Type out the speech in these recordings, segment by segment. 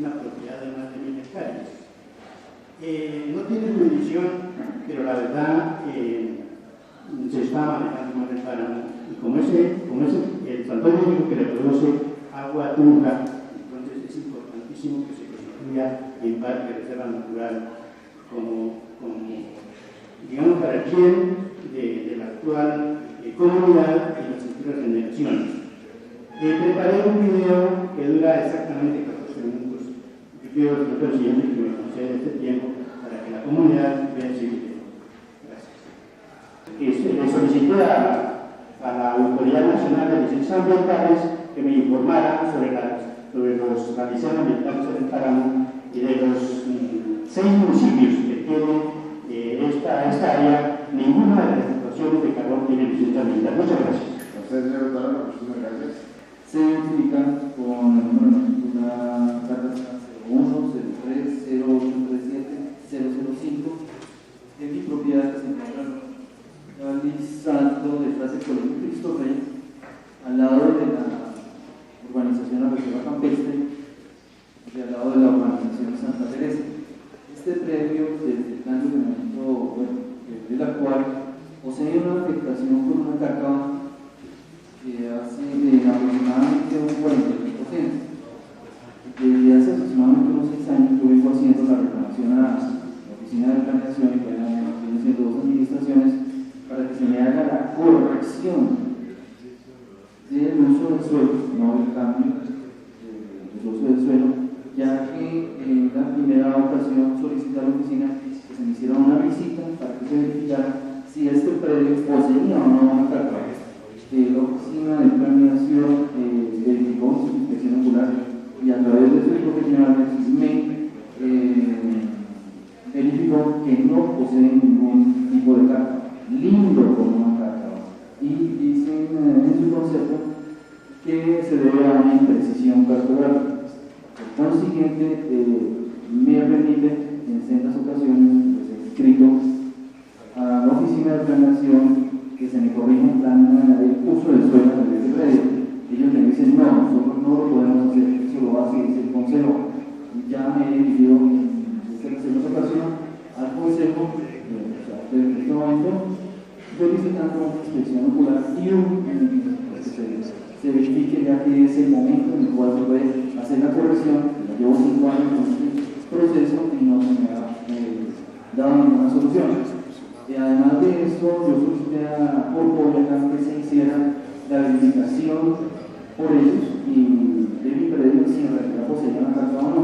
una propiedad de más de 1000 hectáreas. No tiene jurisdicción, pero la verdad se está manejando más el páramo. Y como el santuario único que le produce agua turca, entonces es importantísimo que se constituya en parque de reserva natural como digamos, para el bien de la actual comunidad y las futuras generaciones. Preparé un video que dura exactamente 14 minutos. Yo quiero, señor presidente, que me conceda este tiempo para que la comunidad vea ese video. Gracias. Le solicité a la Autoridad Nacional de Licencias Ambientales que me informara sobre la licencia ambiental del páramo y de los 6 municipios que tienen esta área. Ninguna de las situaciones de carbón tiene licencia ambiental. Muchas gracias. Señor doctor, muchísimas gracias. Se identifican con el número de la carta 01 03 0837 005 de mi propiedad que se encuentra realizando detrás del Colegio Cristo Rey, al lado de la urbanización La Reserva Campestre y al lado de la urbanización Santa Teresa. Este predio, desde el plan de ordenamiento de la cual posee una afectación por una cárcava que hace de aproximadamente un 43%. Desde hace aproximadamente unos 6 años yo vengo haciendo la reclamación a la Oficina de Planeación y vienen siendo 2 administraciones para que se me haga la corrección del uso del suelo, no el cambio del uso del suelo, ya que en la primera ocasión solicité a la oficina que se me hiciera una visita para que se verificara si este predio poseía o no una cárcava. La oficina de planeación verificó su inspección ocular y a través de sus profesionales verificó que no posee ningún tipo de cárcava, lindo como una cárcava, y dicen en su concepto que se debe a una imprecisión cartográfica. Por consiguiente, me permite en sendas ocasiones, pues, he escrito a la oficina de planeación que se me corrija un plan de uso del suelo de ese predio. Ellos me dicen, no, nosotros no lo podemos hacer, eso lo hace el consejo. Ya me he dirigido en esta ocasión al consejo, en este momento, solicitando una inspección ocular y se verifique, ya que es el momento en el cual se puede hacer la corrección. Llevo 5 años con este proceso y no se me ha dado ninguna solución. Además de esto, yo solicité a Corporaca que se hiciera la verificación por ellos y de mi predio si en realidad poseía una carta o no.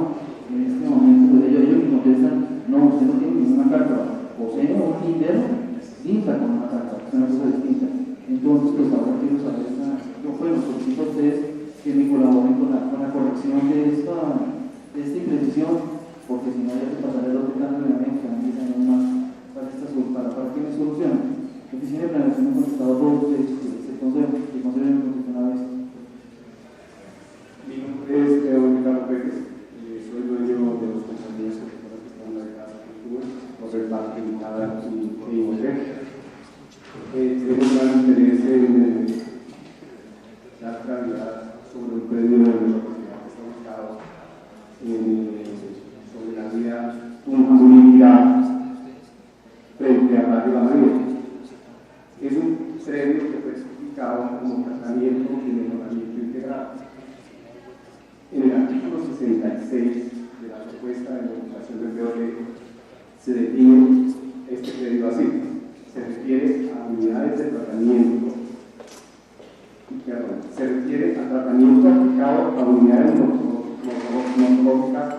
En este momento, pues ellos me contestan, no, usted no tiene ninguna carta, posee un lindero distinta con una carta, es una cosa distinta. Entonces, pues ahora quiero saber, yo solicito a ustedes que me colaboren con la corrección de esta imprecisión, porque si no hay que pasar el otro plan de ordenamiento, también más para que me solucionen. La oficina de planeación me ha contestado dos veces el consejo me contestó una vez. Mi nombre es Ricardo Pérez, soy dueño de los compañías que están en la casa cultura, por el parque limitada y Imogen. Tenemos gran interés en dar claridad sobre un predio de nuestra propiedad que está ubicado sobre la vía Tunja frente a Barrio La María. Es un predio que fue certificado como tratamiento y mejoramiento integrado. En el artículo 66 de la propuesta de modificación del POD se define este predio así. Se refiere a unidades de tratamiento, se refiere a tratamiento aplicado a unidades morfológicas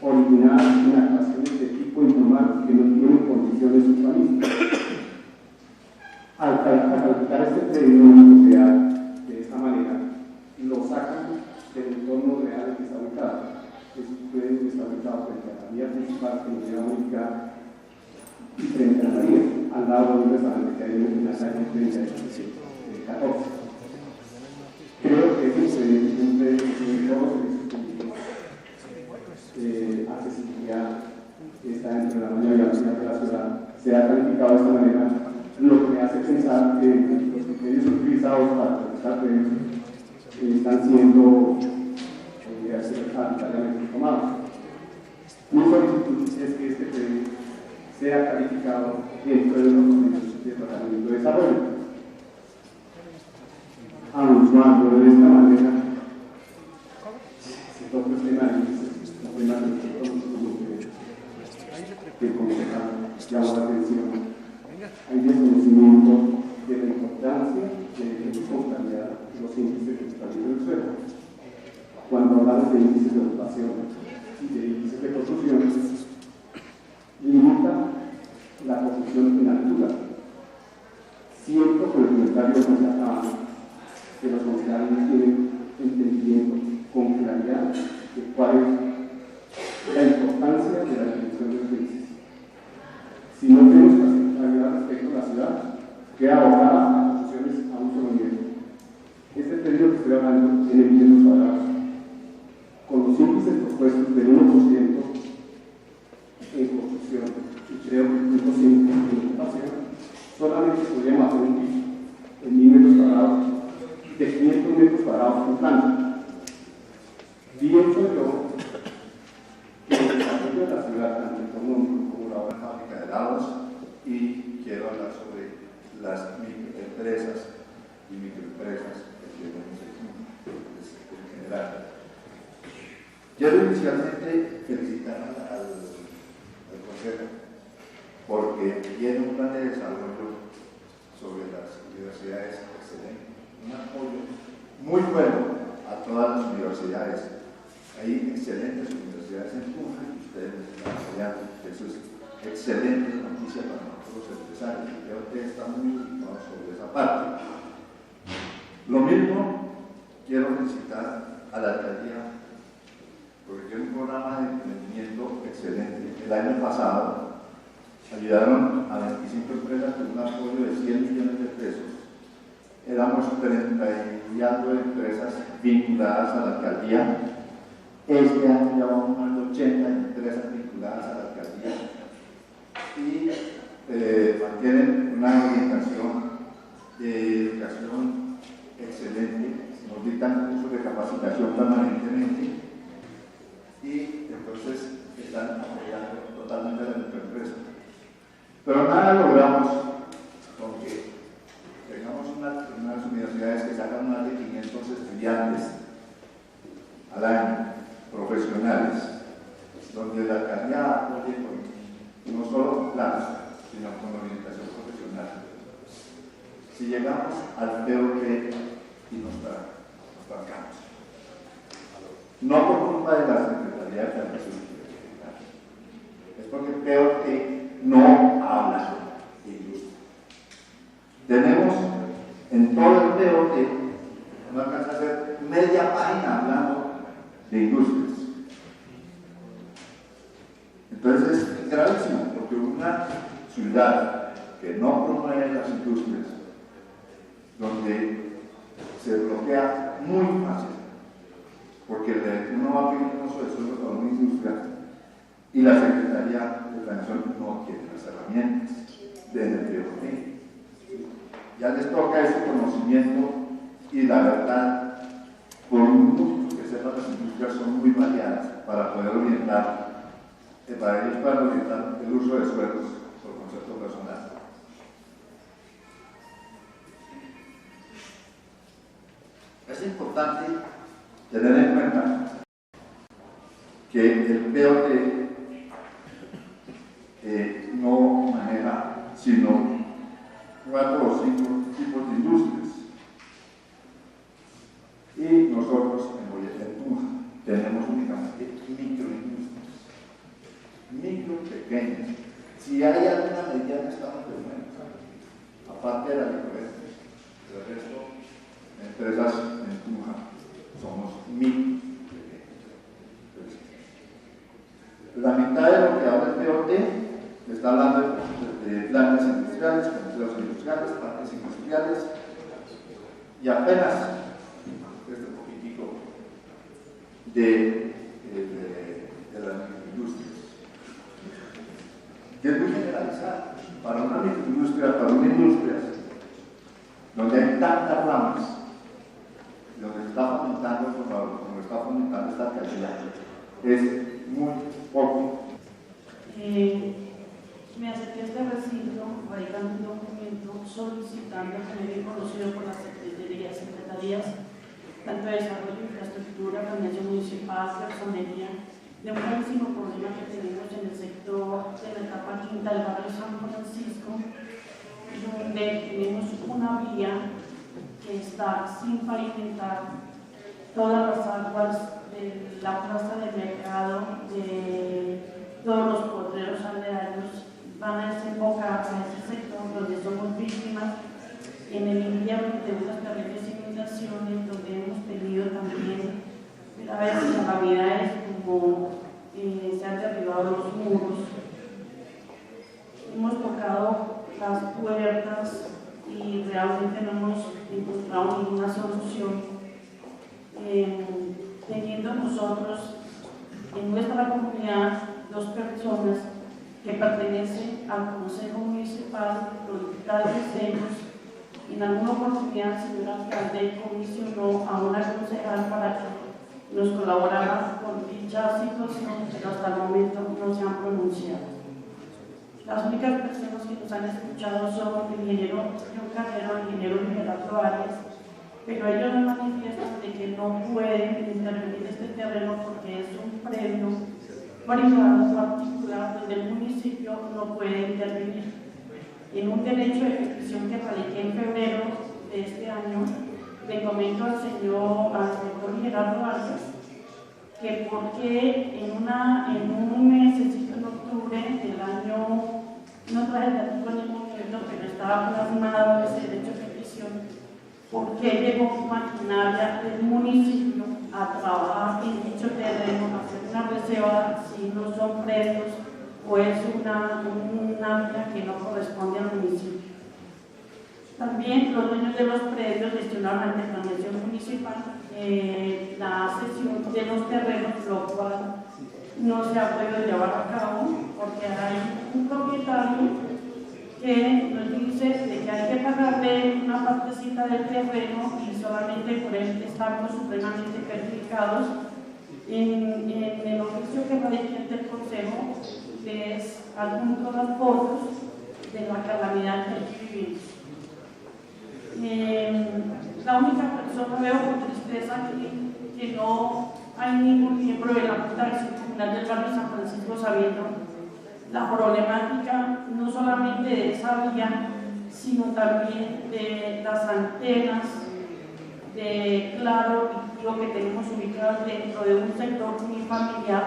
originadas en actuaciones de tipo informal que no tienen condiciones urbanísticas. Al calificar este predio en la propiedad de esta manera, lo sacan del entorno real en que está ubicado. Este predio está ubicado frente a la vía principal que nos llega a ubicar y frente a la vía, al lado de un restaurante que hay en la calle 14. Creo que es un predio que todos los accesibilidad está dentro de la mayoría de la ciudad, se ha calificado de esta manera, lo que me hace pensar que los criterios utilizados para realizar predios están siendo arbitrariamente tomados. Mi solicitud es que este predio sea calificado dentro de los procesos de tratamiento de desarrollo, aun cuando de esta manera se toca el tema que como llama la atención, hay desconocimiento de la importancia de la conformidad de los índices de estabilidad del suelo. Cuando hablamos de índices de ocupación y de índices de construcción, limita la construcción en altura. Siento por el comentario que se acaba que los concejales tienen entendimiento con claridad de cuál es la importancia de la definición de los índices. Si no tenemos claridad respecto a la ciudad, queda abocada a construcciones a un solo nivel. Este predio que estoy hablando tiene 1.000 metros cuadrados, con los índices propuestos del 1% en construcción y creo que el 1% en ocupación, solamente podríamos hacer un piso en 1.000 metros cuadrados, de 500 metros cuadrados en planta. Pienso yo que el desarrollo de la ciudad, tanto económico como la fábrica de helados, y quiero hablar sobre las microempresas y microempresas que tenemos en general. Quiero inicialmente felicitar al Consejo porque tiene un plan de desarrollo sobre las universidades excelente, un apoyo muy bueno a todas las universidades. Hay excelentes universidades en Tunja y ustedes están apoyando. Eso es excelente noticia para nosotros los empresarios. Creo que está muy ocupado sobre esa parte. Lo mismo quiero felicitar a la alcaldía porque tiene un programa de emprendimiento excelente. El año pasado ayudaron a 25 empresas con un apoyo de 100 millones de pesos. Éramos 30 y algo de empresas vinculadas a la alcaldía. Este año ya vamos más de 80 empresas vinculadas a la alcaldía y mantienen una orientación de educación excelente, nos dictan cursos de capacitación permanentemente y entonces están apoyando totalmente a la microempresa. Pero nada logramos con que tengamos unas universidades que sacan más de 500 estudiantes al año, profesionales, donde la alcaldía apoye no solo con planes, sino con orientación profesional. Si llegamos al POT y nos trancamos, no por culpa de la Secretaría de Planificación, es porque el POT no habla de industria. Tenemos en todo el POT, no alcanza a hacer media página hablando de industrias. Entonces es gravísimo, porque una ciudad que no promueve las industrias, donde se bloquea muy fácil, porque uno va a pedir un uso de suelo para una industria y la Secretaría de Planificación no tiene las herramientas de energía. Ya les toca ese conocimiento y la verdad, por mucho que sepan, las industrias son muy variadas para poder orientar, para ellos puedan orientar el uso de suelos por concepto personal. Es importante tener en cuenta que el POT no maneja sino 4 o 5 tipos de industrias. Y nosotros en Boyacá tenemos únicamente microindustrias, micro, pequeñas. Si hay alguna mediana, estamos de buenas, aparte de la diferencia. El resto, empresas en Tunja, somos micro, pequeñas. La mitad de lo que habla el POT está hablando de plantas industriales, complejos industriales, parques industriales y apenas este poquitico de las microindustrias, que es muy generalizado. Para una microindustria, para una industria donde hay tantas ramas, donde se está fomentando, como está fomentando esta calidad, es muy poco Me acerqué a este recinto radicando un documento solicitando que me bien conocido por las secretarías, tanto de desarrollo, infraestructura, planeación municipal, personería, de un gravísimo problema que tenemos en el sector de la etapa quinta del barrio San Francisco, donde tenemos una vía que está sin pavimentar. Todas las aguas de la plaza de mercado, de todos los potreros aledaños van a desembocar a ese sector donde somos víctimas en el invierno de unas terribles inundaciones, donde hemos tenido también graves calamidades como se han derribado los muros. Hemos tocado las puertas y realmente no hemos encontrado ninguna solución. Teniendo nosotros en nuestra comunidad 2 personas que pertenecen al Consejo Municipal, los alcaldes, en alguna oportunidad el señor alcalde comisionó a una concejal para que nos colaborara con dicha situación, pero hasta el momento no se han pronunciado. Las únicas personas que nos han escuchado son el ingeniero John Carrero, el ingeniero Gerardo Arias, pero ellos nos manifiestan de que no pueden intervenir en este terreno porque es un predio privado particular donde el municipio no puede intervenir. En un derecho de petición que radiqué en febrero de este año, le comento al doctor Gerardo Arias que porque en un mesecito en octubre del año, no traje el artículo en el momento, pero estaba plasmado ese derecho de petición, ¿por qué llegó maquinaria del municipio a trabajar en dicho terreno, a hacer una reserva si no son predios o es una área que no corresponde al municipio? También los dueños de los predios gestionaron ante la planeación municipal la cesión de los terrenos, lo cual no se ha podido llevar a cabo porque hay un propietario que nos dice de que hay que pagarle una partecita del terreno y solamente por él estamos supremamente perjudicados. En el oficio que radiqué ante el Consejo les adjunto las fotos de la calamidad que aquí vivimos. La única persona, veo con tristeza que no hay ningún miembro de la Junta de Acción Comunal del barrio San Francisco sabiendo la problemática no solamente de esa vía, sino también de las antenas de Claro y Tigo que tenemos ubicadas dentro de un sector unifamiliar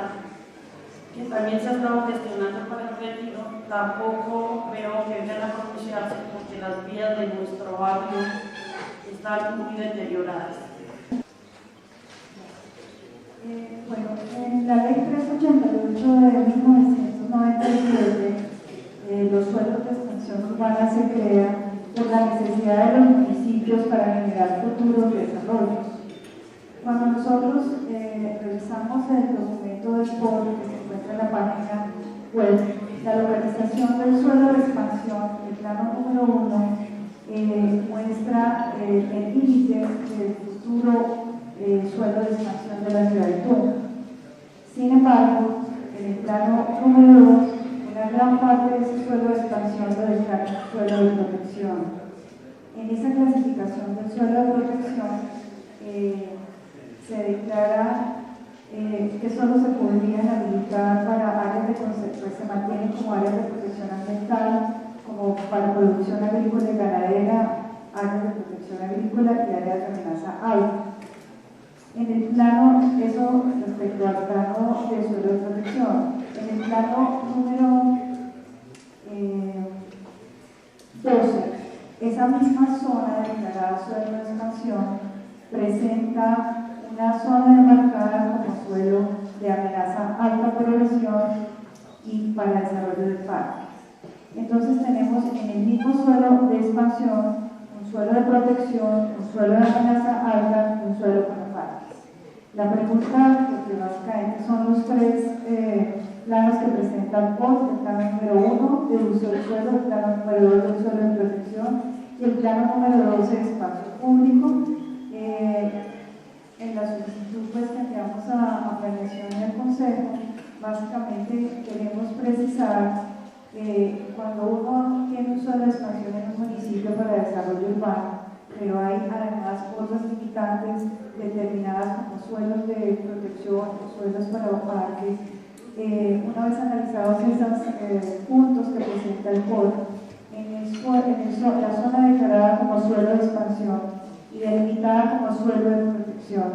que también se ha estado gestionando para el retiro. Tampoco veo que vengan a pronunciarse porque las vías de nuestro barrio están muy deterioradas. Bueno, en la ley 388 de 1997, los suelos de expansión urbana se crean por la necesidad de los municipios para generar futuros desarrollos. Cuando nosotros revisamos el documento del POR que se encuentra en la página web, la localización del suelo de expansión, el plano número 1, muestra el límite del futuro suelo de expansión de la ciudad de Tunja. Sin embargo, en el plano número 2, una gran parte de ese suelo de expansión lo declara suelo de protección. En esa clasificación del suelo de protección se declara que solo se podrían habilitar para áreas de conservación, se mantienen como áreas de protección ambiental, como para producción agrícola y ganadera, áreas de protección agrícola y áreas de amenaza alta. En el plano, eso respecto al plano de suelo de protección. En el plano número 12, esa misma zona declarada suelo de expansión presenta una zona demarcada como suelo de amenaza alta por erosión y para desarrollo del parque. Entonces tenemos en el mismo suelo de expansión un suelo de protección, un suelo de amenaza alta y un suelo para parques. La pregunta, porque básicamente son los 3 planos que presentan POR, el plano número 1 de uso del suelo, el plano número 2 del suelo de protección y el plano número 12 de espacio público. En la solicitud pues, que enviamos a planeación del Consejo, Básicamente queremos precisar que cuando uno tiene un suelo de expansión en un municipio para desarrollo urbano, pero hay además otras limitantes determinadas como suelos de protección o suelos para parques, una vez analizados esos puntos que presenta el código, la zona declarada como suelo de expansión y delimitada como suelo de protección,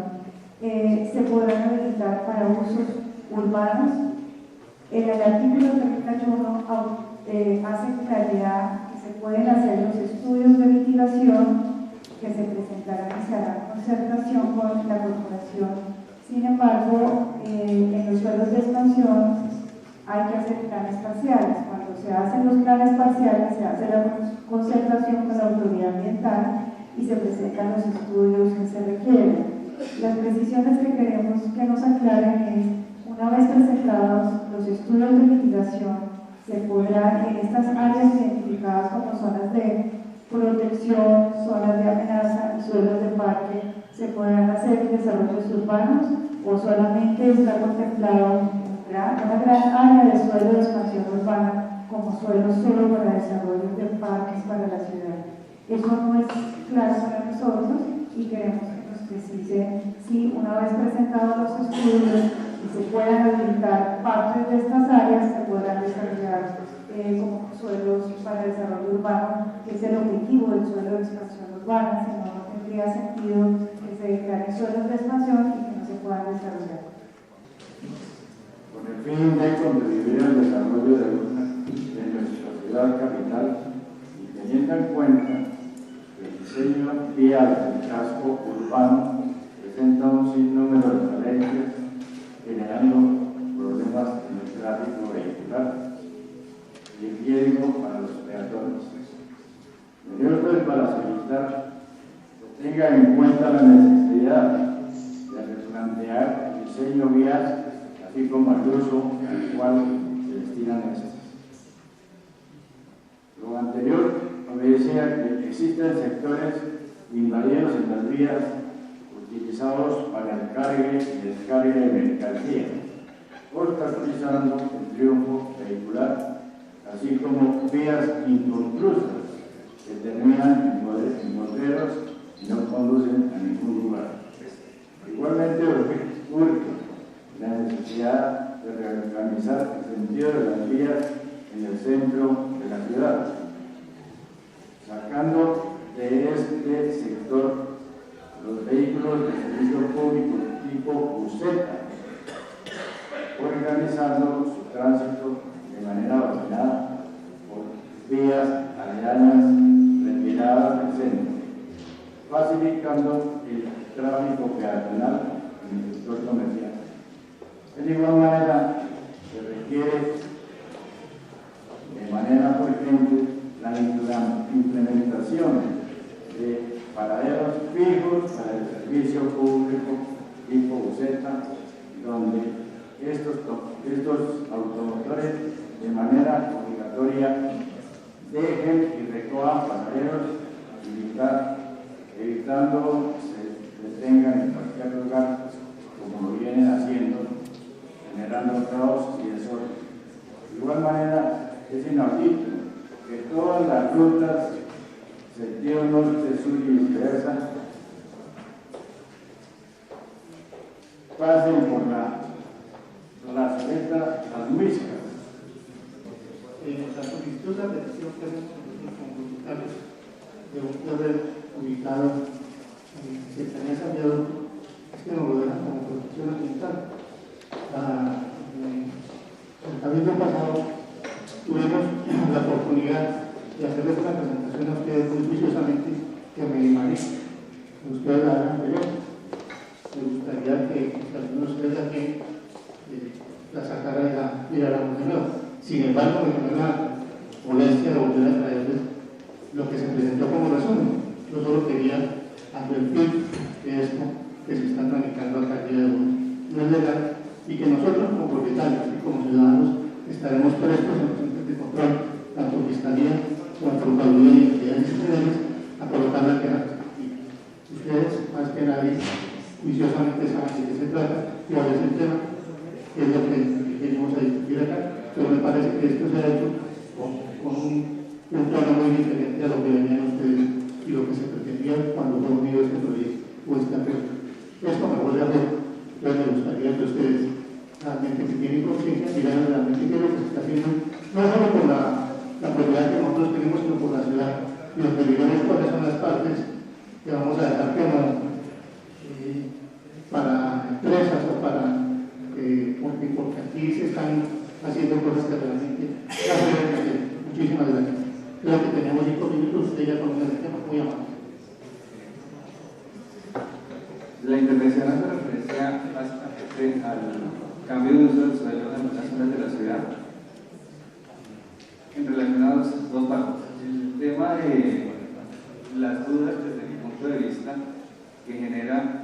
se podrán habilitar para usos urbanos. En el artículo 31 hace claridad que se pueden hacer los estudios de mitigación que se presentarán y se hará concertación con la corporación. Sin embargo, en los suelos de expansión hay que hacer planes parciales. Cuando se hacen los planes parciales, se hace la concertación con la autoridad ambiental y se presentan los estudios que se requieren. Las precisiones que queremos que nos aclaren es, una vez presentados los estudios de mitigación, se podrán en estas áreas identificadas como zonas de protección, zonas de amenaza y suelos de parque, se podrán hacer desarrollos urbanos o solamente está contemplado una gran área de suelo de expansión urbana como suelo solo para desarrollos de parques para la ciudad. Eso no es claro para nosotros y queremos que nos precise si una vez presentados los estudios y se puedan habilitar partes de estas áreas, se podrán desarrollar como suelos para desarrollo urbano, que es el objetivo del suelo de expansión urbana, si no, no tendría sentido que se declaren suelos de expansión y que no se puedan desarrollar. Con el fin de contribuir al desarrollo de nuestra ciudad capital y teniendo en cuenta que el diseño vial del casco urbano presenta un sinnúmero de falencias, generando problemas en el tráfico vehicular y el riesgo para los peatones. Mediante para solicitar que tenga en cuenta la necesidad de replantear el diseño vial, así como el uso al cual se destinan estos. Lo anterior obedece a que existen sectores invadidos en las vías utilizados para el cargue y descargue de mercancía, obstaculizando el triunfo vehicular, así como vías inconclusas que terminan en potreros y no conducen a ningún lugar. Igualmente urge la necesidad de reorganizar el sentido de las vías en el centro de la ciudad, sacando de este sector los vehículos de servicio público tipo buseta, organizando su tránsito de manera ordenada por vías aledañas retiradas del centro, facilitando el tráfico peatonal en el sector comercial. De igual manera, se requiere de manera urgente la implementación de paraderos fijos para el servicio público tipo buseta, donde estos automotores de manera obligatoria dejen y recojan pasajeros, evitando que se detengan en cualquier lugar, como lo vienen haciendo, generando caos y desorden. De igual manera, es inaudito que todas las rutas, sentido norte, sur y viceversa, pasen por la plazoleta Las Muiscas. La solicitud de petición que hemos hecho con voluntarios de un poder ubicado en Secretaría de Salud, es que nos lo dejan como protección ambiental. El cabildo pasado tuvimos la oportunidad de hacerles una presentación a ustedes muy juiciosamente que me animaría. Ustedes la hagan de yo. Me gustaría que algunos de ustedes aquí la sacaran y la miráramos de nuevo. Sin embargo, me tomé la molestia de volver a traerles lo que se presentó como resumen. Yo solo quería advertir de esto que se está tramitando hasta el día de hoy. No es legal y que nosotros como propietarios y como ciudadanos estaremos prestos en los entes de control, tanto Fiscalía como Procuraduría y entidades institucionales, a colocar la queja. Ustedes, más que nadie, juiciosamente saben de qué se trata, cuál es el tema, qué es lo que queremos Pero me parece que esto se ha hecho con un tono muy diferente a lo que venían ustedes y lo que se pretendía cuando fue unido este proyecto o este acuerdo. Esto me vuelve a ver. Entonces me gustaría que ustedes, realmente que tienen conciencia, miren realmente qué es lo que se está haciendo, no solo por la propiedad que nosotros tenemos, sino por la ciudad. Y los peligrosos, cuáles son las partes que vamos a dejar como para empresas o para porque aquí se están haciendo cosas que realmente no se deben hacer. Muchísimas gracias. Creo que tenemos 5 minutos, usted ya conoce el tema, muy amable. La intervención hace referencia básicamente al cambio de uso del suelo en algunas zonas de la ciudad en relación a dos partes. El tema de las dudas desde mi punto de vista que genera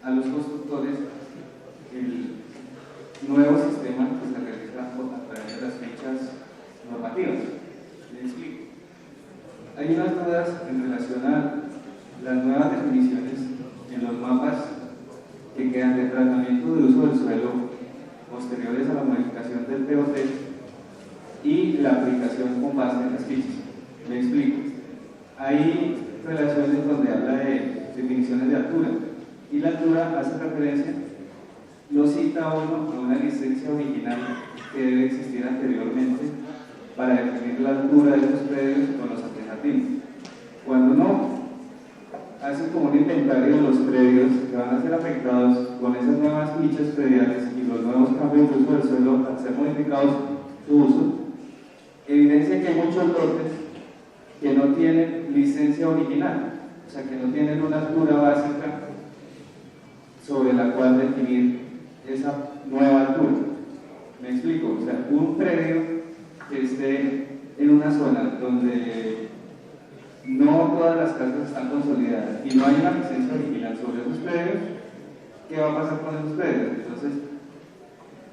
a los constructores el nuevo sistema que se realiza a través de las fichas normativas. Les explico. Hay unas dudas en relación a las nuevas definiciones en los mapas que quedan de tratamiento de uso del suelo posteriores a la modificación del POT y la aplicación con base en las fichas. Me explico. Hay relaciones donde habla de definiciones de altura y la altura hace referencia, lo cita uno a una licencia original que debe existir anteriormente para definir la altura de estos predios con los alternativos. Cuando no, hace como un inventario de los predios que van a ser afectados con esas nuevas fichas prediales y los nuevos cambios de uso del suelo al ser modificados su uso, evidencia que hay muchos lotes que no tienen licencia original, o sea que no tienen una altura básica sobre la cual definir esa nueva altura. ¿Me explico? O sea, un predio que esté en una zona donde no todas las casas están consolidadas y no hay una licencia original sobre esos predios, ¿qué va a pasar con esos predios? Entonces,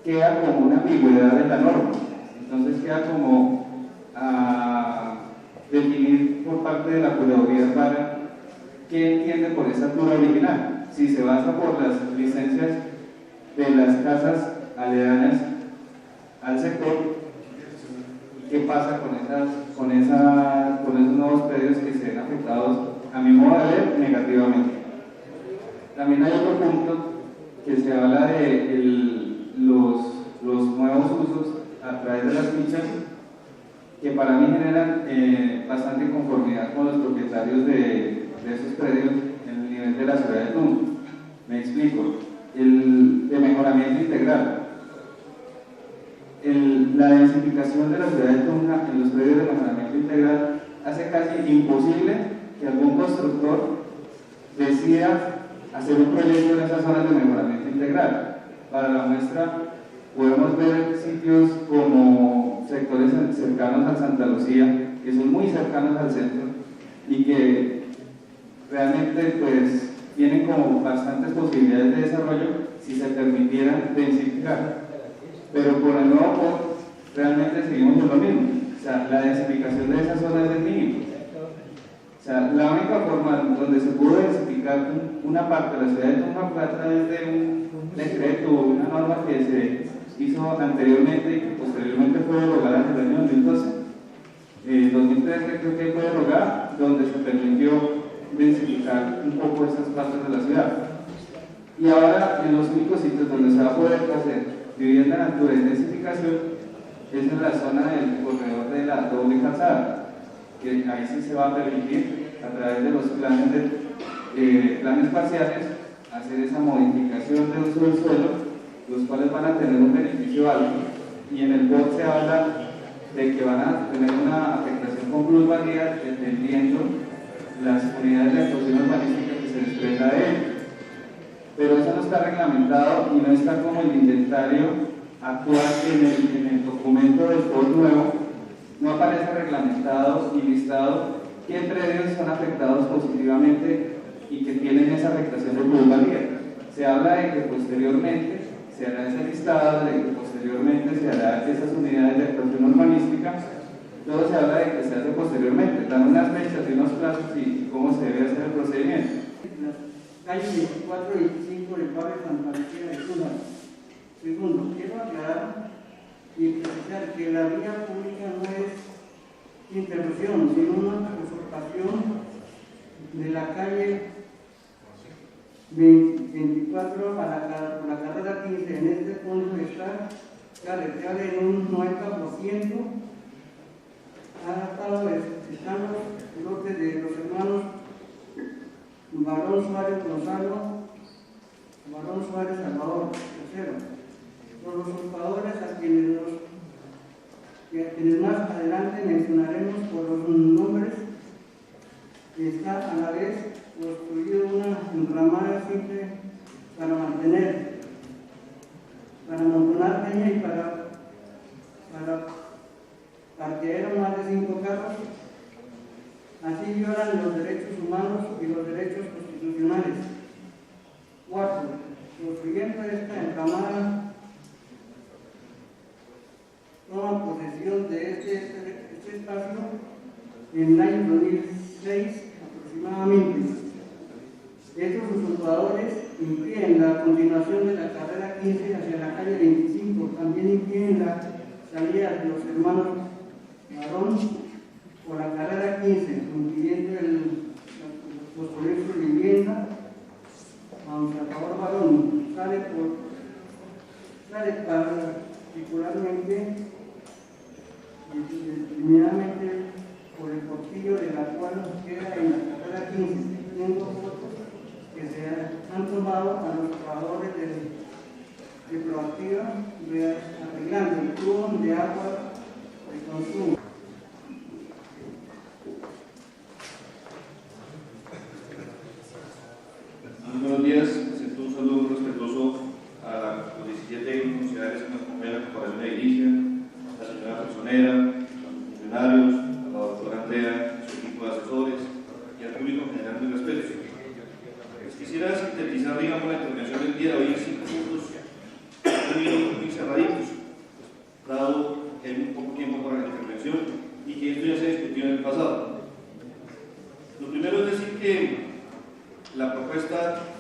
queda como una ambigüedad en la norma. Entonces, queda como a definir por parte de la curaduría para qué entiende por esa altura original. Si se basa por las licencias de las casas aledañas al sector, ¿qué pasa con esos nuevos predios que se ven afectados, a mi modo de ver, negativamente? También hay otro punto que se habla de los nuevos usos a través de las fichas, que para mí generan bastante conformidad con los propietarios de esos predios en el nivel de la ciudad de Tunja. Me explico. El de mejoramiento integral. La densificación de la ciudad de Tunja en los predios de mejoramiento integral hace casi imposible que algún constructor decida hacer un proyecto en esas zonas de mejoramiento integral. Para la muestra, podemos ver sitios como sectores cercanos a Santa Lucía, que son muy cercanos al centro y que realmente pues tienen como bastantes posibilidades de desarrollo si se permitieran densificar. Pero por el nuevo POT realmente seguimos con lo mismo. O sea, la densificación de esas zonas es mínima. O sea, la única forma donde se pudo densificar una parte de la ciudad de Tunja fue a través de un decreto o una norma que se hizo anteriormente y que posteriormente fue derogada en el año 2012. 2013 creo que fue derogada, donde se permitió densificar un poco esas partes de la ciudad. Y ahora, en los únicos sitios donde se va a poder hacer vivienda en altura y densificación es en la zona del corredor de la doble calzada, que ahí sí se va a permitir a través de los planes parciales hacer esa modificación de uso del suelo, los cuales van a tener un beneficio alto, y en el POT se habla de que van a tener una afectación con plusvalía dependiendo las unidades de actuación urbanística que se desprenda de él. Pero eso no está reglamentado y no está como el inventario actual en el documento del POT nuevo. No aparece reglamentado y listado qué predios son afectados positivamente y que tienen esa afectación de plusvalía. Se habla de que posteriormente se hará ese listado, de que posteriormente se hará esas unidades de actuación urbanística. Todo se habla de que se hace posteriormente. Dan unas fechas y unos plazos y cómo se debe hacer el procedimiento. Calle 24 y 25 del barrio Santa Lucía de Tunja. Segundo, quiero aclarar y precisar que la vía pública no es interrupción, sino una usurpación de la calle 24 por la carrera 15. En este punto está carretera en un 90%. Están los lotes de los hermanos Barón Suárez Gonzalo, Barón Suárez Salvador, tercero. Los usurpadores a quienes más adelante mencionaremos por los nombres. Está a la vez construido una enramada simple para amontonar leña y para parquear más de 5 carros. Así violan los derechos humanos y los derechos constitucionales. 4. Construyendo esta enramada, toma posesión de este espacio en el año 2006 aproximadamente. Estos usurpadores impiden la continuación de la carrera 15 hacia la calle 25, también impiden la salida de los hermanos Barón por la carrera 15, impidiendo construir su vivienda. Aunque a favor Barón sale particularmente determinadamente por el portillo de la cual queda en la carrera 15, teniendo fotos que se han tomado a los trabajadores de Proactiva, arreglando el tubo de agua de consumo. Buenos días, presento un saludo respetuoso a los 17 funcionarios que nos acompañan en la Corporación de Edilicia, a la señora Personera, a los funcionarios, a la doctora Andrea, a su equipo de asesores y al público en general de respeto. Quisiera sintetizar, digamos, la intervención del día de hoy en 5 puntos muy cerraditos, dado que hay muy poco tiempo para la intervención y que esto ya se discutió en el pasado. Lo primero es decir que la propuesta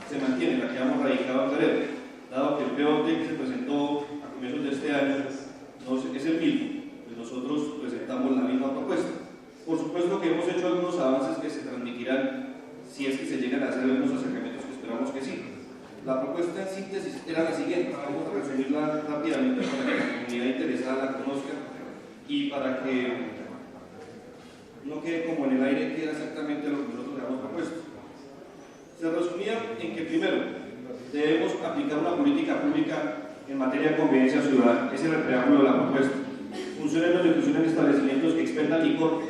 se mantiene, la que hemos radicado en Febrero, dado que el POT que se presentó a comienzos de este año es el mismo, pues nosotros presentamos la misma propuesta. Por supuesto que hemos hecho algunos avances que se transmitirán si es que se llegan a hacer algunos acercamientos que esperamos que sí. La propuesta en síntesis era la siguiente, vamos a resumirla rápidamente para que la comunidad interesada la conozca y para que no quede como en el aire que era exactamente lo que nosotros habíamos propuesto. Se resumía en que primero debemos aplicar una política pública en materia de convivencia ciudadana. Ese era el preámbulo de la propuesta. Funcionen o inclusión en establecimientos que expendan licor,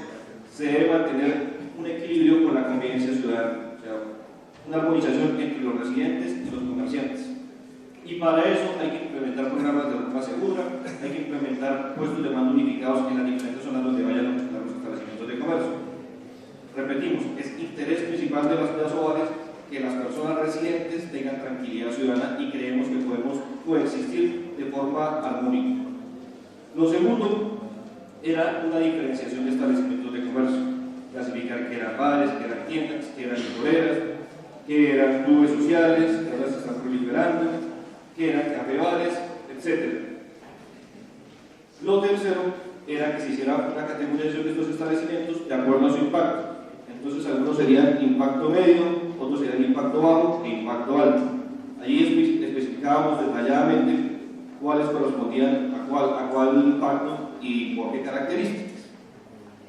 se debe mantener un equilibrio con la convivencia ciudadana, o sea, una armonización entre los residentes y los comerciantes. Y para eso hay que implementar programas de ropa segura, hay que implementar puestos de mando unificados en las diferentes zonas donde vayan los establecimientos de comercio. Repetimos, es interés principal de las ciudades hogares que las personas residentes tengan tranquilidad ciudadana y creemos que podemos coexistir de forma armónica. Lo segundo era una diferenciación de establecimientos de comercio, clasificar que eran bares, que eran tiendas, que eran licoreras, que eran clubes sociales, que ahora se están proliferando, que eran cafebares, etc. Lo tercero era que se hiciera una categorización de estos establecimientos de acuerdo a su impacto. Entonces algunos serían impacto medio, otros serían impacto bajo e impacto alto. Allí especificábamos detalladamente cuáles correspondían a cuál impacto y por qué características.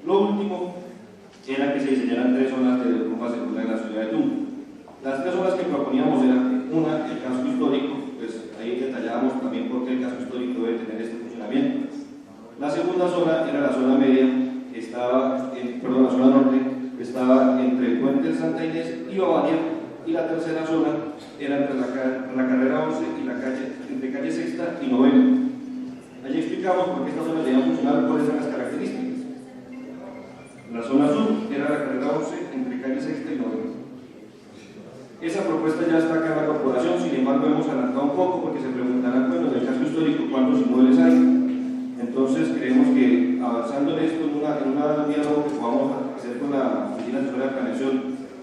Lo último era que se diseñaran 3 zonas de rumba segura en la ciudad de Tunja. Las 3 zonas que proponíamos eran, una, el casco histórico, pues ahí detallábamos también por qué el casco histórico debe tener este funcionamiento. La segunda zona era la zona media, que estaba, la zona norte, que estaba entre el puente de Santa Inés y Bavaria, y la tercera zona era entre la carrera 11 y la calle, entre calle Sexta y Novena. Allí explicamos por qué esta zona debía funcionar, cuáles eran las características. La zona sur era la carrera 11 entre calle Sexta y Novena. Esa propuesta ya está acá en la corporación, sin embargo hemos adelantado un poco porque se preguntarán, bueno, en el casco histórico, ¿cuántos inmuebles hay? Entonces creemos que avanzando en esto, en un diálogo que podamos hacer con la Oficina Asesora de Planeación,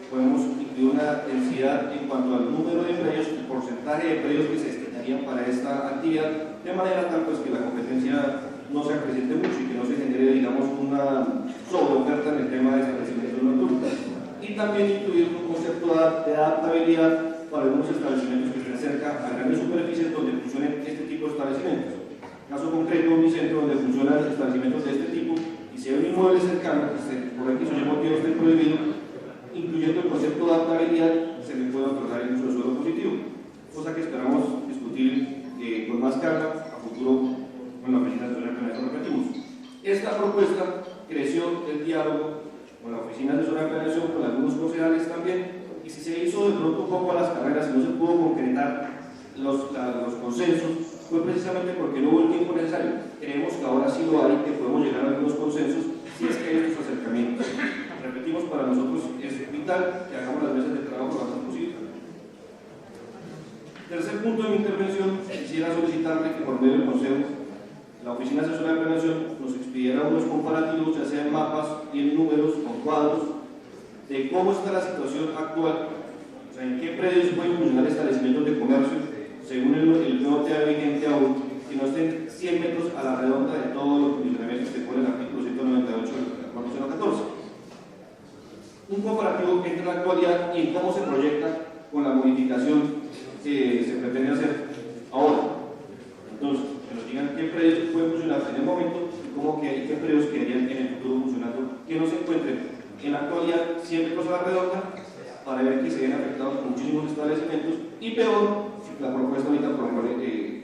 podemos incluir una densidad en cuanto al número de predios, el porcentaje de predios que se destinaría energía para esta actividad, de manera tal pues que la competencia no se acreciente mucho y que no se genere, digamos, una sobreoferta en el tema de establecimientos nocturnos. Y también incluir un concepto de adaptabilidad para algunos establecimientos que estén cerca a grandes superficies donde funcionen este tipo de establecimientos. Caso concreto, un centro donde funcionan establecimientos de este tipo y si hay un inmueble cercano que por X o Y motivo esté prohibido, incluyendo el concepto de adaptabilidad, se le puede otorgar el uso de suelo positivo, cosa que esperamos discutir con más calma a futuro con la Oficina Asesora de Planeación de Objetivos. Esta propuesta creció el diálogo con la Oficina Asesora de Planeación, con algunos concejales también, y si se hizo de pronto un poco a las carreras y no se pudo concretar los consensos, fue precisamente porque no hubo el tiempo necesario. Creemos que ahora sí lo hay, que podemos llegar a algunos consensos si es que hay estos acercamientos. Repetimos, para nosotros es vital que hagamos las mesas de trabajo lo antes posible. Tercer punto de mi intervención, quisiera solicitarle que por medio del Consejo, la Oficina Asesora de Planeación nos expidiera unos comparativos, ya sea en mapas y en números o cuadros, de cómo está la situación actual, o sea, en qué predios pueden funcionar establecimientos de comercio, según el nuevo tema vigente aún, que no estén 100 metros a la redonda de todos los funcionamientos que pone el artículo 198 del acuerdo 014. Un comparativo entre la actualidad y en cómo se proyecta con la modificación que se pretende hacer ahora. Entonces, que nos digan qué predios pueden funcionar en el momento y qué predios quedarían en el futuro funcionando, que no se encuentren en la actualidad 100 metros a la redonda, para ver que se ven afectados muchísimos establecimientos, y peor, si la propuesta ahorita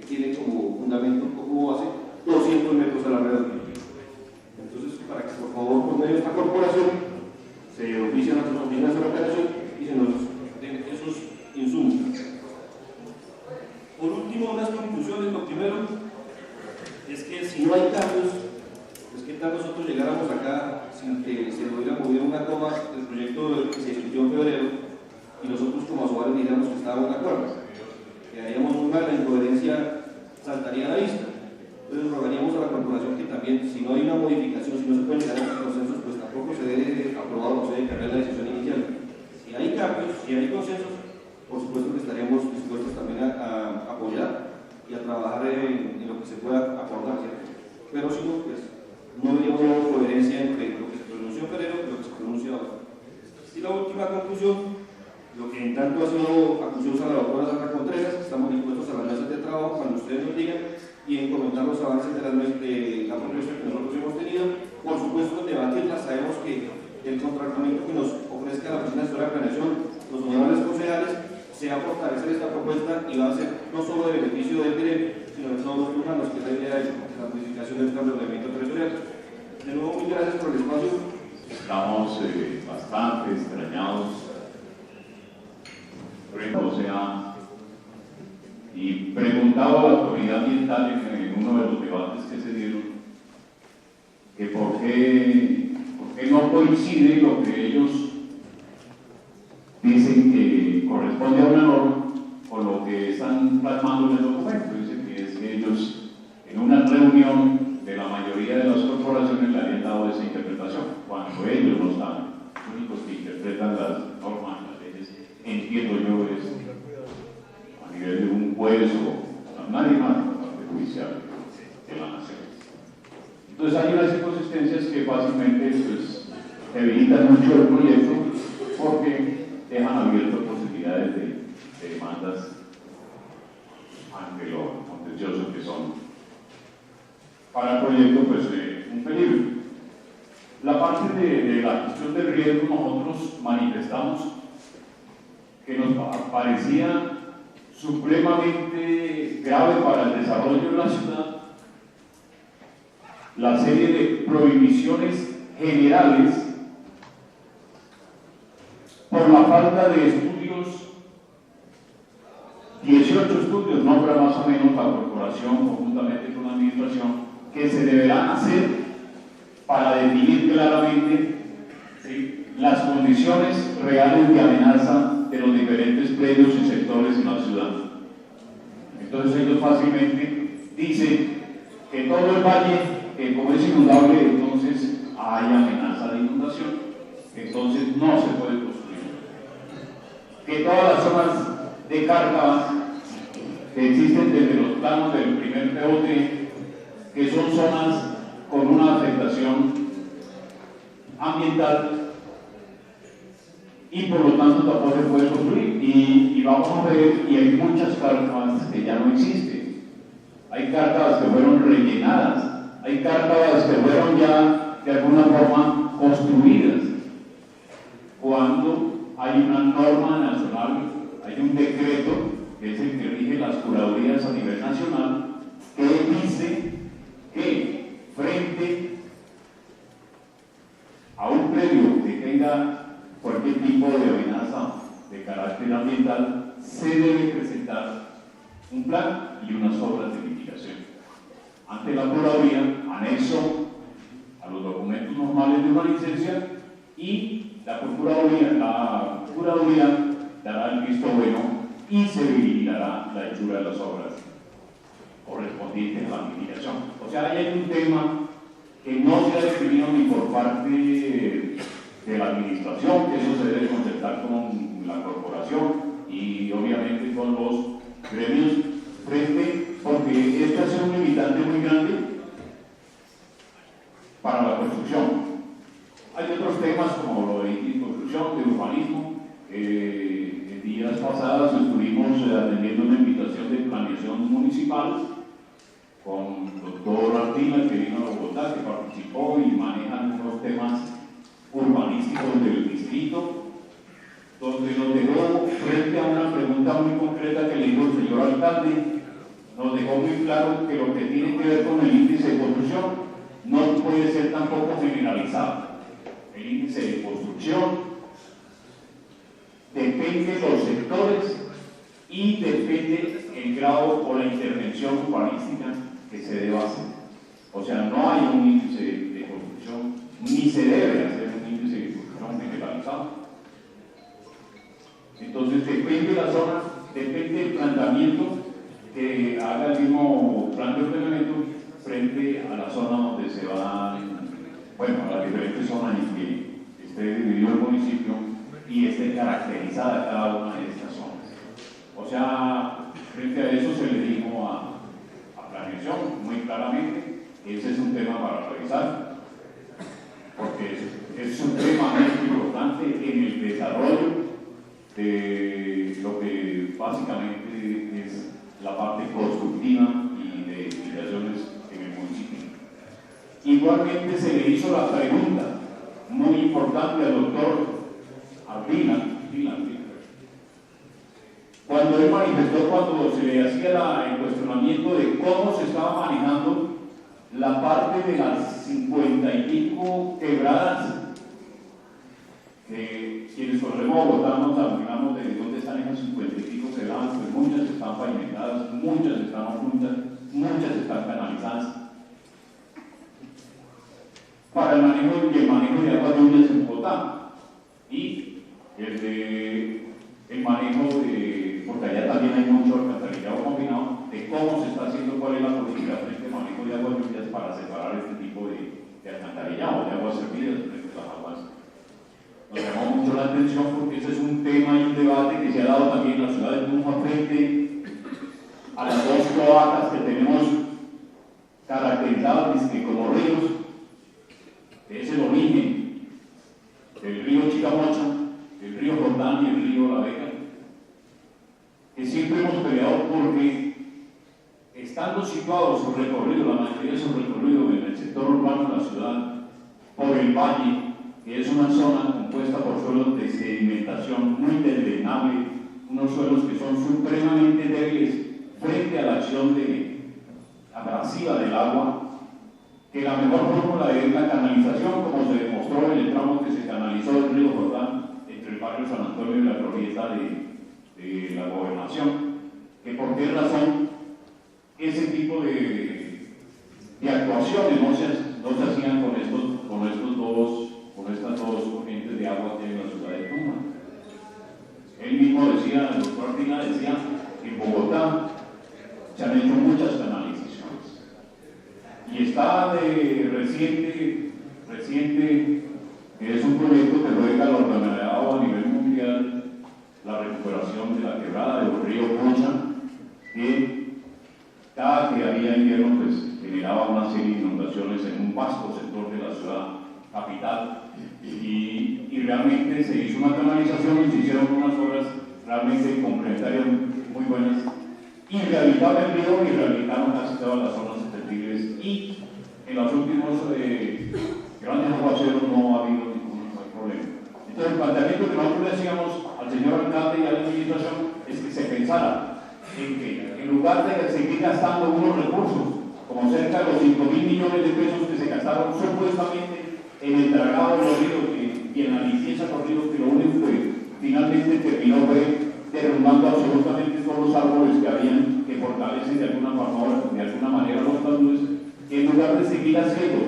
tiene como fundamento, como base, 200 metros a la redonda. Entonces, para que por favor, por medio de esta corporación, se oficien a nuestras oficinas de operación y se nos den esos insumos. Por último, unas conclusiones. Lo primero es que si no hay cambios, pues qué tal nosotros llegáramos acá sin que se hubiera movido una coma del proyecto que se discutió en febrero y nosotros como asesores diríamos que estábamos de acuerdo. Quedaríamos muy mal, la incoherencia saltaría a la vista. Entonces rogaríamos a la corporación que también, si no hay una modificación, si no se pueden llegar a consensos, pues tampoco se debe aprobar o se debe cambiar la decisión inicial. Si hay cambios, si hay consensos, por supuesto que estaríamos dispuestos también a apoyar y a trabajar en lo que se pueda acordar, ¿cierto? Pero si no, pues no veríamos una coherencia entre lo que se pronunció en febrero y lo que se pronuncia ahora. Y la última conclusión, lo que en tanto ha sido acusados a la doctora Sandra Contreras, estamos dispuestos a las mesas de trabajo cuando ustedes nos digan y en comentar los avances de la propuesta que nosotros hemos tenido. Por supuesto, en debatirlas, sabemos que el contraargumento que nos ofrezca la Oficina Asesora de Planeación, los honorables concejales, se va a fortalecer esta propuesta y va a ser no solo de beneficio del gremio, sino de todos los ciudadanos, que es la idea de la modificación del cambio de reglamento territorial. De nuevo, muy gracias por el espacio. Estamos bastante extrañados, o sea, y preguntaba a la autoridad ambiental en uno de los debates que se dieron que por qué no coincide lo que ellos dicen que corresponde a una norma con lo que están plasmando en el documento. Dicen que es que ellos en una reunión de la mayoría de las corporaciones le habían dado esa interpretación, cuando ellos no están, los únicos que interpretan las normas, las leyes, entiendo yo, es a nivel de un juez o nadie más en la parte judicial de la nación. Entonces hay unas inconsistencias que fácilmente pues, debilitan mucho el proyecto porque dejan abiertas posibilidades de demandas ante lo contencioso que son para el proyecto, pues un peligro. La parte de la gestión del riesgo, nosotros manifestamos que nos parecía supremamente grave para el desarrollo de la ciudad la serie de prohibiciones generales por la falta de estudios. 18 estudios nombra más o menos la corporación conjuntamente con la administración que se deberán hacer para definir claramente, ¿sí?, las condiciones reales de amenaza de los diferentes predios y sectores en la ciudad. Entonces ellos fácilmente dicen que todo el valle, como es inundable, entonces hay amenaza de inundación, entonces no se puede construir. Que todas las zonas de Cárcava que existen desde los planos del primer POT, que son zonas con una afectación ambiental y por lo tanto tampoco se puede construir. Y vamos a ver, y hay muchas cárcavas que ya no existen. Hay cárcavas que fueron rellenadas, hay cárcavas que fueron ya de alguna forma construidas. Cuando hay una norma nacional, hay un decreto que es el que rige las curadurías a nivel nacional, que dice que frente a un predio que tenga cualquier tipo de amenaza de carácter ambiental, se debe presentar un plan y unas obras de mitigación ante la curaduría, anexo a los documentos normales de una licencia, y la curaduría dará el visto bueno y se vigilará la hechura de las obras correspondientes a la mitigación. O sea, ahí hay un tema que no se ha definido ni por parte de la administración, que eso se debe concertar con la corporación y obviamente con los gremios porque esto es un limitante muy grande para la construcción. Hay otros temas como lo de construcción, de urbanismo. En días pasados estuvimos atendiendo una invitación de planeación municipal con el doctor Ardila, que vino a Bogotá, que participó y maneja unos temas urbanísticos del distrito, donde nos dejó frente a una pregunta muy concreta que le hizo el señor alcalde. Nos dejó muy claro que lo que tiene que ver con el índice de construcción no puede ser tampoco generalizado. El índice de construcción depende de los sectores y depende el grado o la intervención urbanística que se deba hacer. O sea, no hay un índice de construcción, ni se debe hacer un índice de construcción generalizado. Entonces, depende de la zona, depende del planteamiento que haga el mismo plan de ordenamiento frente a la zona donde se van, a las diferentes zonas en que esté dividido el municipio y esté caracterizada cada una de estas zonas. O sea, frente a eso se le dijo a planeación muy claramente que ese es un tema para revisar, porque es un tema muy importante en el desarrollo de lo que básicamente es la parte constructiva y de edificaciones en el municipio. Igualmente se le hizo la pregunta muy importante al doctor Ardila, cuando él manifestó, cuando se le hacía el cuestionamiento de cómo se estaba manejando la parte de las 50 y pico quebradas, que quienes corremos a Bogotá nos hablamos de dónde están esas 50 y pico quebradas, pues muchas están pavimentadas, muchas están ocultas, muchas están canalizadas para el manejo de aguas lluvias en Bogotá, y el manejo de, porque allá también hay mucho alcantarillado combinado, de cómo se está haciendo, cuál es la política frente al manejo de aguas lluvias para separar este tipo de alcantarillado, de aguas servidas frente a las aguas. Nos llamó mucho la atención porque ese es un tema y un debate que se ha dado también en la ciudad de Tunja frente a las dos cloacas que tenemos caracterizadas como ríos, que es el origen del río Chicamocha, el río Jordán y el río La Vega, que siempre hemos peleado porque estando situados su recorrido, la mayoría de su recorrido en el sector urbano de la ciudad, por el valle, que es una zona compuesta por suelos de sedimentación muy desdrenable, unos suelos que son supremamente débiles frente a la acción abrasiva del agua, que la mejor fórmula es la canalización, como se demostró en el tramo que se canalizó del río Jordán entre el barrio San Antonio y la glorieta de la Gobernación, que por qué razón ese tipo de actuaciones no se hacían con estas dos corrientes de agua que hay en la ciudad de Tunja. Él mismo decía, el doctor Ardila decía, que en Bogotá se han hecho muchas canalizaciones. Y está de reciente, que es un proyecto que ruega al organizado a nivel mundial la recuperación de la quebrada del río Pocha, que cada que había invierno pues generaba una serie de inundaciones en un vasto sector de la ciudad capital y realmente se hizo una canalización y se hicieron unas obras realmente complementarias muy buenas y rehabilitaron el río y rehabilitaron casi todas las zonas susceptibles y en los últimos grandes aguaceros no ha habido ningún problema. Entonces el planteamiento que nosotros le hacíamos al señor alcalde y a la administración es que se pensara en que en lugar de seguir gastando unos recursos como cerca de los 5.000 millones de pesos que se gastaron supuestamente en el dragado de los ríos y en la limpieza de los ríos, que lo único que finalmente terminó fue derrumbando absolutamente todos los árboles que habían, que fortalecen de alguna manera los taludes, que en lugar de seguir haciendo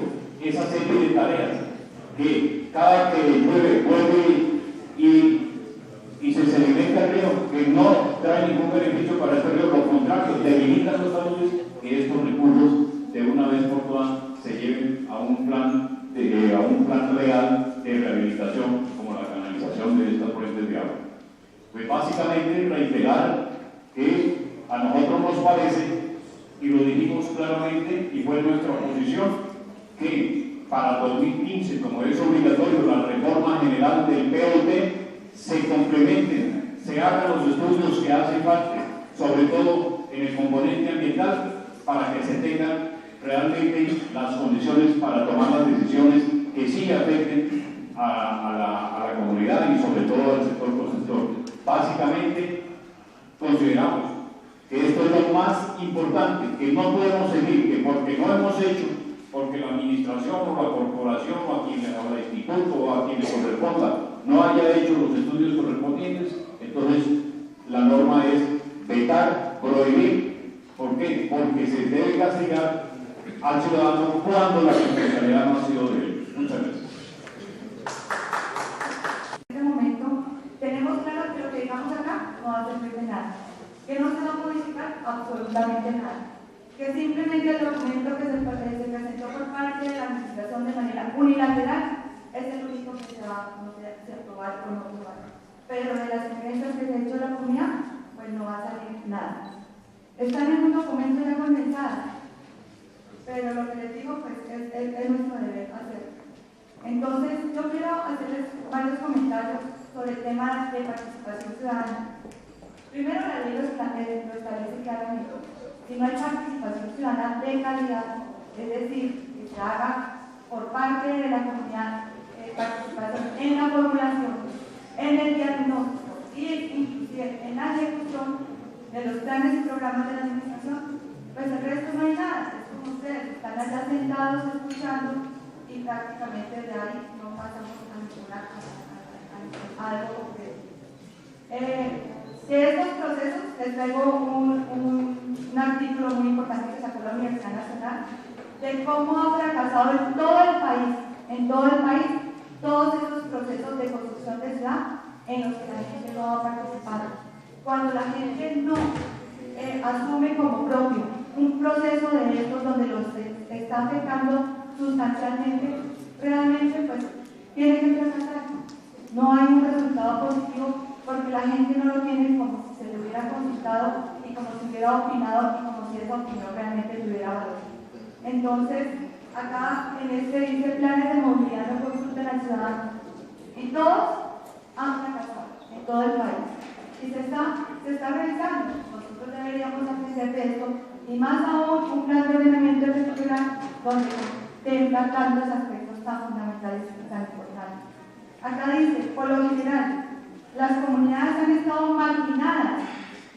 esa serie de tareas que cada que llueve vuelve y se sedimenta el río, que no trae ningún beneficio para este río, lo contrario, debilitan los taludes, que estos recursos de una vez por todas se lleven a un plan real de rehabilitación como la canalización de estas fuentes de agua. Pues básicamente reiterar que a nosotros nos parece, y lo dijimos claramente y fue nuestra posición, que para 2015, como es obligatorio la reforma general del POT, se complementen, se hagan los estudios que hacen falta, sobre todo en el componente ambiental, para que se tengan realmente las condiciones para tomar las decisiones que sí afecten a la comunidad y sobre todo al sector constructor. Básicamente, consideramos que esto es lo más importante, que no podemos seguir, que porque no hemos hecho, porque la administración o la corporación o el instituto o a quien le corresponda no haya hecho los estudios correspondientes, entonces la norma es vetar, prohibir. ¿Por qué? Porque se debe castigar al ciudadano cuando la responsabilidad no ha sido de él. Muchas gracias. En este momento tenemos claro que lo que digamos acá no va a servir de nada, que no se va a modificar absolutamente nada, que simplemente el documento que se presentó por parte de la administración de manera unilateral es el único que se va a aprobar o no aprobar, pero de las sugerencias que se ha hecho la comunidad, pues no va a salir nada. Están en un documento ya condensado, pero lo que les digo pues es nuestro deber hacerlo. Entonces yo quiero hacerles varios comentarios sobre el tema de participación ciudadana. Primero, la ley lo establece claramente. Si no hay participación ciudadana de calidad, es decir, que se haga por parte de la comunidad participación en la formulación, en el diagnóstico y inclusive en la ejecución de los planes y programas de la administración, pues el resto no hay nada. Es como ustedes están allá sentados escuchando y prácticamente de ahí no pasamos a algo concreto. De estos procesos les traigo un artículo muy importante que sacó la Universidad Nacional de cómo ha fracasado en todo el país, todos esos procesos de construcción de ciudad en los que la gente no ha participado. Cuando la gente no asume como propio un proceso de estos donde los está afectando sustancialmente, realmente pues tiene que fracasar. No hay un resultado positivo porque la gente no lo tiene como si se le hubiera consultado y como si hubiera opinado y como si esa opinión realmente tuviera valor. Entonces, acá en este dice planes de movilidad no consultan al ciudadano y todos han fracasado en todo el país. Y se está revisando. Nosotros deberíamos aprender de esto y más aún un plan de ordenamiento territorial donde contempla tantos aspectos tan fundamentales y tan importantes. Acá dice, por lo general, las comunidades han estado marginadas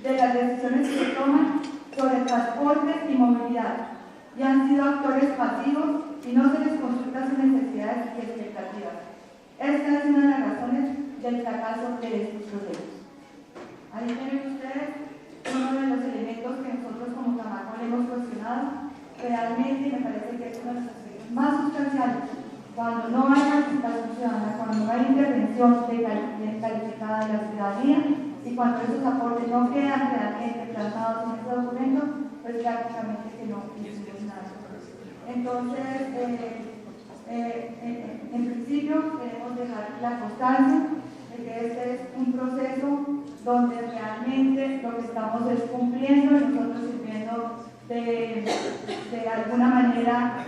de las decisiones que se toman sobre transporte y movilidad y han sido actores pasivos y no se les consulta sus necesidades y expectativas. Esta es una de las razones del fracaso de estos procesos. Ahí tienen ustedes uno de los elementos que nosotros como Camacol hemos cuestionado realmente, me parece que es uno de los aspectos más sustanciales. Cuando no hay participación ciudadana, cuando no hay intervención calificada de la ciudadanía y cuando esos aportes no quedan realmente plasmados en este documento, pues prácticamente que no hicimos nada. Entonces, en principio queremos dejar la constancia de que este es un proceso donde realmente lo que estamos es cumpliendo y nosotros sirviendo de alguna manera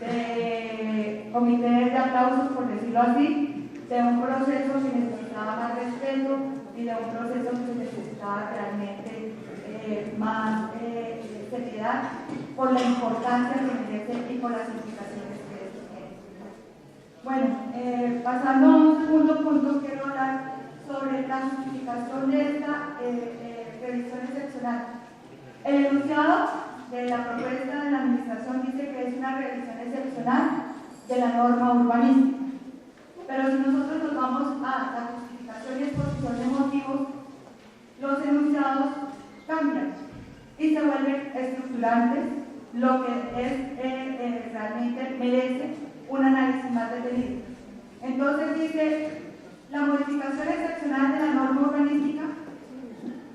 de comité de aplausos, por decirlo así, de un proceso que necesitaba más respeto y de un proceso que necesitaba realmente más seriedad por la importancia que merece y por las implicaciones que eso tiene. Bueno, pasando a un segundo punto, quiero hablar sobre la justificación de esta revisión excepcional. El enunciado de la propuesta de la Administración dice que es una revisión excepcional de la norma urbanística. Pero si nosotros nos vamos a la justificación y exposición de motivos, los enunciados cambian y se vuelven estructurantes, lo que es realmente merece un análisis más detenido. Entonces dice, la modificación excepcional de la norma urbanística,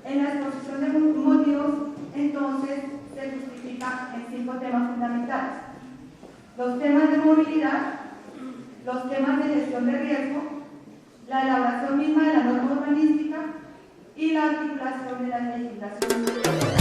en la exposición de motivos, entonces se justifica en 5 temas fundamentales: los temas de movilidad, los temas de gestión de riesgo, la elaboración misma de la norma urbanística y la articulación de la legislación.